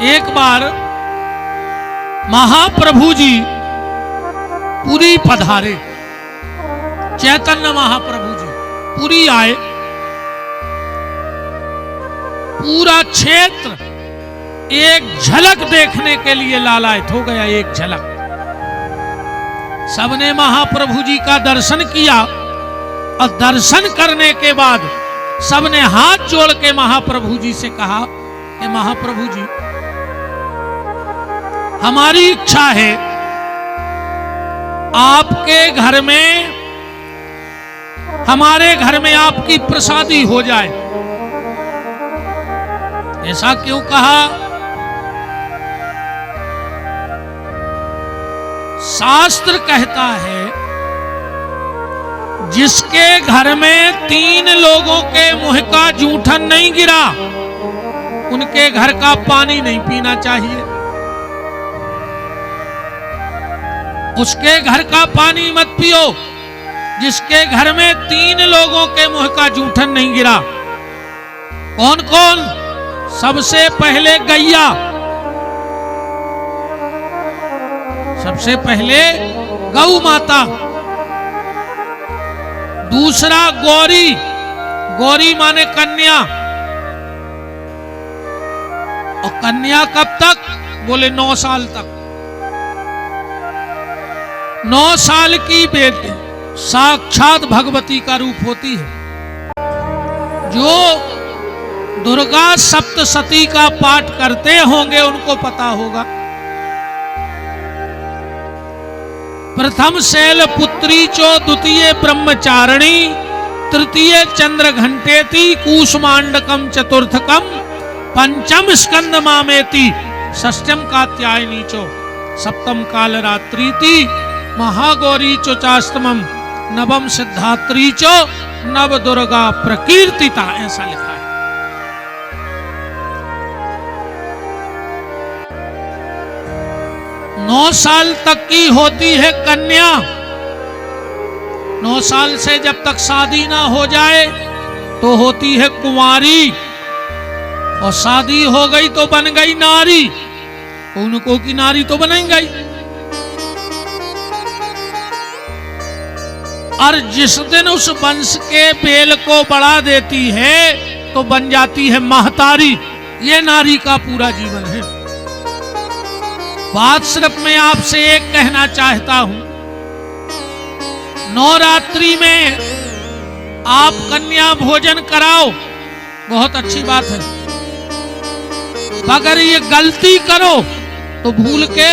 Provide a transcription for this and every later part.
एक बार महाप्रभु जी पुरी पधारे, चैतन्य महाप्रभु जी पुरी आए। पूरा क्षेत्र एक झलक देखने के लिए लालायित हो गया, एक झलक। सबने महाप्रभु जी का दर्शन किया और दर्शन करने के बाद सबने हाथ जोड़ के महाप्रभु जी से कहा कि महाप्रभु जी, हमारी इच्छा है आपके घर में, हमारे घर में आपकी प्रसादी हो जाए। ऐसा क्यों कहा? शास्त्र कहता है जिसके घर में 3 लोगों के मुंह का जूठन नहीं गिरा, उनके घर का पानी नहीं पीना चाहिए। उसके घर का पानी मत पियो जिसके घर में 3 लोगों के मुंह का जूठन नहीं गिरा। कौन कौन? सबसे पहले गैया, सबसे पहले गौ माता, दूसरा गौरी, गौरी माने कन्या, और कन्या कब तक? बोले 9 साल तक। 9 साल की बेटी साक्षात भगवती का रूप होती है। जो दुर्गा सप्तशती का पाठ करते होंगे उनको पता होगा। प्रथम शैल पुत्री चो, द्वितीय ब्रह्मचारिणी, तृतीय चंद्र घंटेति, कूष्मांडकम चतुर्थकम, पंचम स्कंद मामेति, षष्ठम कात्यायनी चो, सप्तम काल रात्रीति, महागौरी चो चाष्टमम, नवम सिद्धात्री चो, नव दुर्गा प्रकीर्तिता। ऐसा लिखा है। नौ साल तक की होती है कन्या। 9 साल से जब तक शादी ना हो जाए तो होती है कुंवारी, और शादी हो गई तो बन गई नारी। उनको की नारी तो बन गई। और जिस दिन उस वंश के बेल को बढ़ा देती है तो बन जाती है महतारी। ये नारी का पूरा जीवन है। बात सिर्फ मैं आपसे एक कहना चाहता हूं, नवरात्रि में आप कन्या भोजन कराओ, बहुत अच्छी बात है। अगर ये गलती करो तो भूल के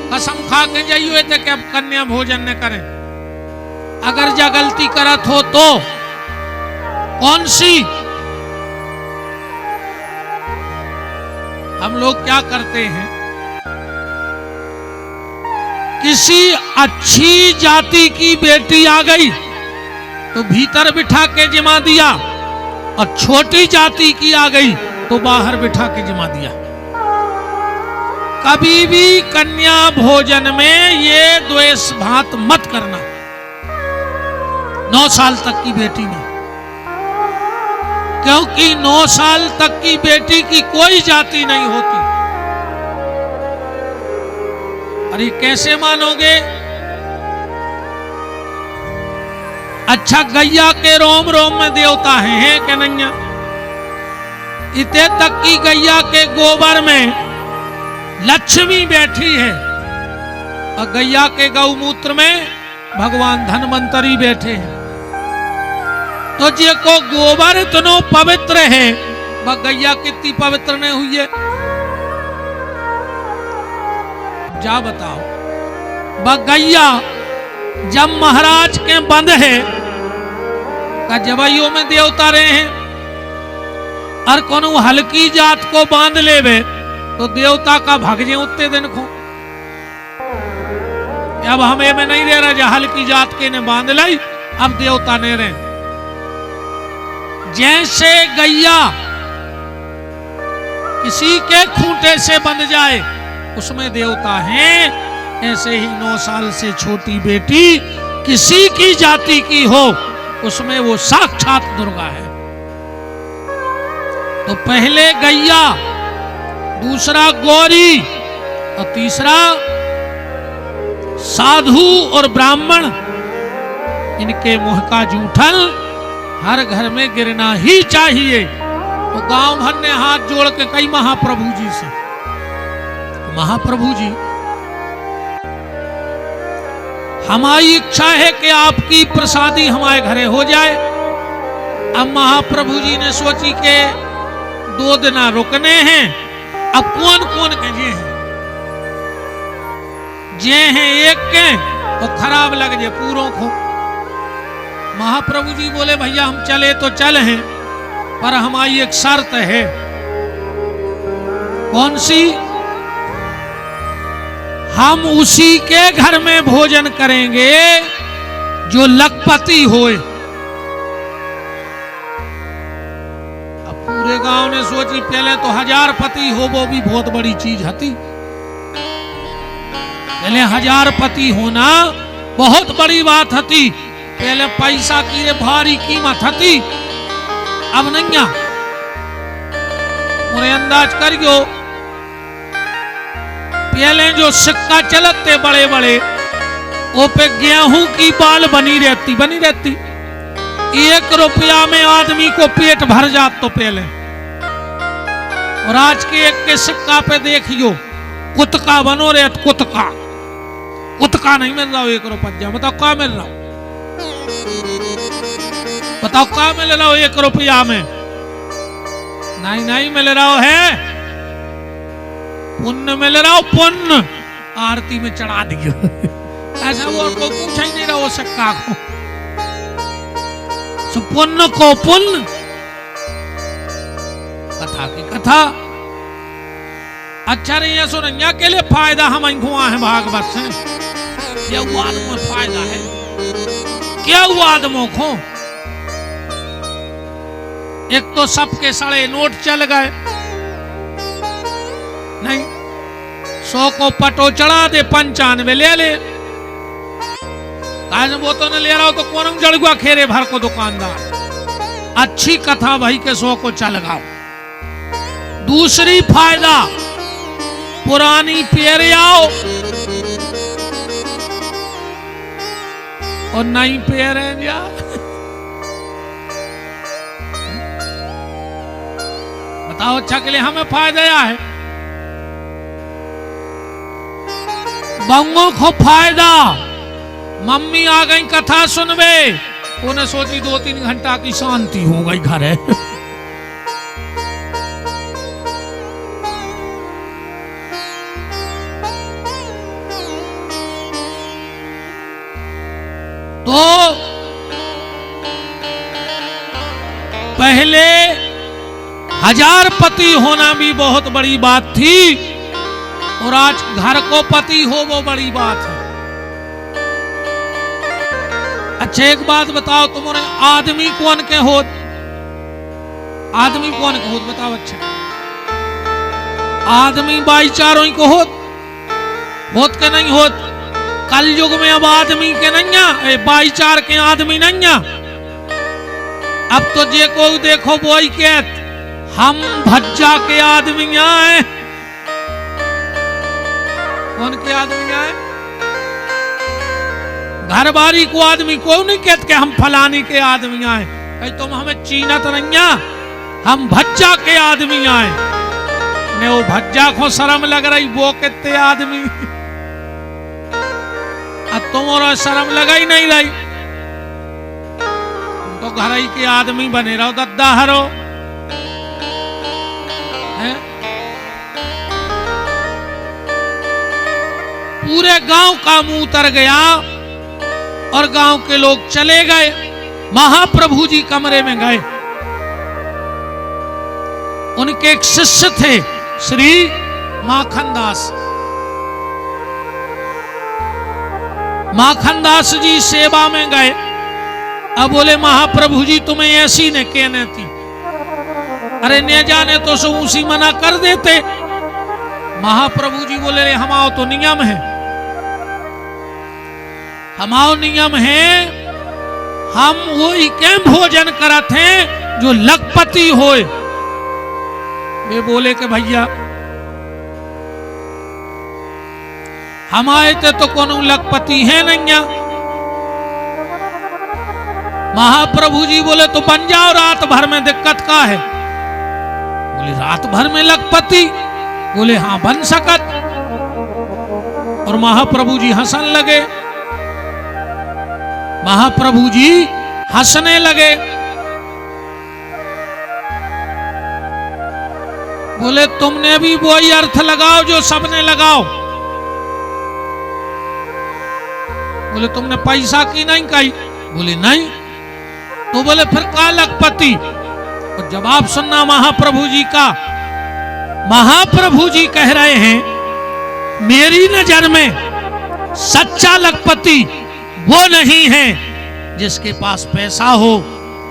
कसम खा के जाइए थे कि अब कन्या भोजन न करें। अगर जा गलती करत हो तो कौन सी? हम लोग क्या करते हैं, किसी अच्छी जाति की बेटी आ गई तो भीतर बिठा के जिमा दिया, और छोटी जाति की आ गई तो बाहर बिठा के जिमा दिया। कभी भी कन्या भोजन में ये द्वेष भात मत करना। 9 साल तक की बेटी में, क्योंकि 9 साल तक की बेटी की कोई जाति नहीं होती। अरे कैसे मानोगे? अच्छा, गैया के रोम रोम में देवता हैं कि नहीं? इतने तक की गैया के गोबर में लक्ष्मी बैठी है, और गैया के गौमूत्र में भगवान धन्वंतरी बैठे हैं। तो जे को गोबर इतनो पवित्र है, वह गैया कितनी पवित्र नहीं हुई है? जा बताओ। वह गैया जब महाराज के बंद है का जवाइयों में देवता रहे हैं, और कोनो हल्की जात को बांध लेवे तो देवता का भगजे उतने दिन को। अब हमें में नहीं रह रहा, हल्की जात के ने बांध लाई, अब देवता ने रहे। जैसे गैया किसी के खूंटे से बंध जाए उसमें देवता हैं, ऐसे ही 9 साल से छोटी बेटी किसी की जाति की हो उसमें वो साक्षात दुर्गा है। तो पहले गैया दूसरा गौरी और तीसरा साधु और ब्राह्मण। इनके मुंह का जूठन हर घर में गिरना ही चाहिए। तो गांव भर ने हाथ जोड़ के कई महाप्रभु जी से, महाप्रभु जी हमारी इच्छा है कि आपकी प्रसादी हमारे घरे हो जाए। अब महाप्रभु जी ने सोची के 2 दिन रुकने हैं। अब कौन कौन के जे हैं एक के और खराब लग जाए पूरों को। महाप्रभु जी बोले भैया हम चले तो चल हैं, पर हमारी एक शर्त है। कौन सी? हम उसी के घर में भोजन करेंगे जो लखपति होए। अब पूरे गांव ने सोची पहले तो 1000 पति हो वो भी बहुत बड़ी चीज हती। पहले 1000 पति होना बहुत बड़ी बात हती। पहले पैसा की भारी कीमत हती। अब नहीं मुझे अंदाज करियो, पहले जो सिक्का चलते बड़े बड़े वो पे गेहूं की बाल बनी रहती 1 रुपया में आदमी को पेट भर जात तो पहले। और आज के एक के सिक्का पे देखियो कुतका बनो रे, कुतका नहीं मिल रहा 1 रुपया। बताओ क्या मिल रहा? बताओ क्या मिल रहा हो 1 रुपया में? नहीं मिल रहा है। पुण्य मिल रहा हो, पुण्य आरती में चढ़ा दियो। ऐसा वो कोई पूछा ही नहीं रहा वो सिक्का को। सो पुण्य को पुण्य, कथा की कथा। अच्छा नहीं है सुनैया के लिए फायदा हम हुआ है भागवत से। क्या वो आदमों में फायदा है? क्या वो आदमों को? एक तो सबके सड़े नोट चल गए। नहीं 100 को पटो चढ़ा दे 95 ले ले। आज वो तो न ले रहा हो तो कौन जड़ गया खेरे भर को दुकानदार। अच्छी कथा भाई के 100 को चल गाओ। दूसरी फायदा पुरानी पेरे आओ और नई पेरे जा। बताओ अच्छा के लिए हमें फायदा या है? बंगों को फायदा। मम्मी आ गई कथा सुनवे, उन्हें सोची 2-3 घंटा की शांति हो गई घर है। तो पहले 1000 पति होना भी बहुत बड़ी बात थी और आज घर को पति हो वो बड़ी बात है। अच्छा एक बात बताओ, तुम्हारे आदमी कौन के होत? आदमी कौन के होत बताओ? अच्छा आदमी भाईचारों को होत के नहीं होत? कल युग में अब आदमी के नहीं भाईचार के आदमी नहीं। अब तो जे को देखो वो ही कहत हम भज्जा के आदमी आए। कौन के आदमी आए? घर बारी को आदमी को नहीं कहते कि हम फलानी के आदमी आए। कहीं तुम हमें चीनत नहीं, हम भज्जा के आदमी आए। ने वो भज्जा को शर्म लग रही वो कहते आदमी। अब तुम्हारा शर्म लगा ही नहीं रही, तो घर ही के आदमी बने रहो दद्दा हरो। पूरे गांव का मुंह उतर गया और गांव के लोग चले गए। महाप्रभु जी कमरे में गए। उनके एक शिष्य थे श्री माखनदास। माखनदास जी सेवा में गए। अब बोले महाप्रभु जी तुम्हें ऐसी ने कहने थी। अरे ने जाने तो सो उसी मना कर देते। महाप्रभु जी बोले रे हमारा तो नियम है, हमारा नियम है हम वही के भोजन करत हैं जो लखपति होए। वे बोले कि भैया हम आए थे तो कोनो लखपति है नहीं। महाप्रभु जी बोले तो बन जाओ, रात भर में दिक्कत का है? बोले रात भर में लखपति? बोले हाँ बन सकत। और महाप्रभु जी हंसन लगे। महाप्रभु जी हंसने लगे। बोले तुमने भी वही अर्थ लगाओ जो सबने लगाओ। बोले तुमने पैसा की नहीं कही? बोले नहीं। तो बोले फिर का लखपति? और जवाब सुनना महाप्रभु जी का। महाप्रभु जी कह रहे हैं मेरी नजर में सच्चा लखपति वो नहीं है जिसके पास पैसा हो।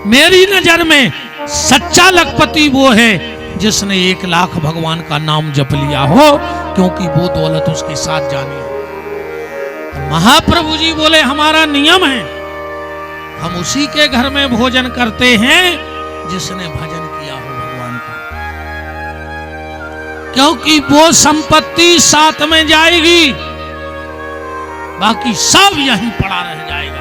मेरी नजर में सच्चा लखपति वो है जिसने 1 लाख भगवान का नाम जप लिया हो, क्योंकि वो दौलत उसके साथ जानी है। महाप्रभु जी बोले हमारा नियम है, हम उसी के घर में भोजन करते हैं जिसने भजन किया हो भगवान का, क्योंकि वो संपत्ति साथ में जाएगी, बाकी सब यहीं पड़ा रह जाएगा।